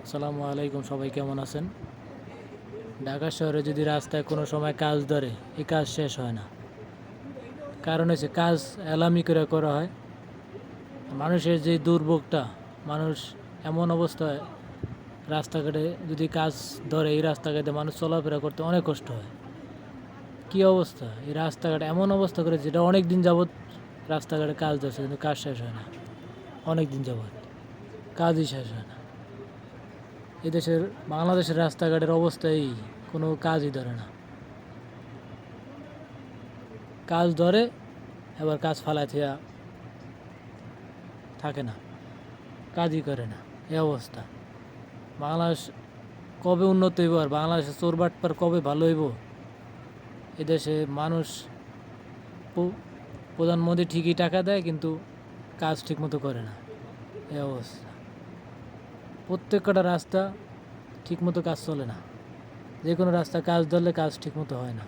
আসসালামু আলাইকুম, সবাই কেমন আছেন? ঢাকা শহরে যদি রাস্তায় কোনো সময় কাজ ধরে, এই কাজ শেষ হয় না। কারণ হচ্ছে কাজ এলামি করে করা হয়। মানুষের যে দুর্ভোগটা, মানুষ এমন অবস্থায় রাস্তাঘাটে যদি কাজ ধরে, এই রাস্তাঘাটে মানুষ চলাফেরা করতে অনেক কষ্ট হয়। কি অবস্থা এই রাস্তাঘাটে, এমন অবস্থা করে যেটা অনেক দিন যাবৎ রাস্তাঘাটে কাজ ধরছে কিন্তু কাজ শেষ হয় না। অনেক দিন যাবৎ কাজই শেষ হয় না। এদেশের বাংলাদেশের রাস্তাঘাটের অবস্থায় কোনো কাজই ধরে না। কাজ ধরে, এবার কাজ ফালায় থিয়া থাকে না, কাজই করে না। এই অবস্থা। বাংলাদেশ কবে উন্নত হইব, আর বাংলাদেশের চোরবাটপার কবে ভালো হইব? এদেশে মানুষ, প্রধানমন্ত্রী ঠিকই টাকা দেয় কিন্তু কাজ ঠিকমতো করে না। এই অবস্থা। প্রত্যেকটা রাস্তা ঠিকমতো কাজ চলে না। যে কোনো রাস্তা কাজ ধরলে কাজ ঠিকমতো হয় না।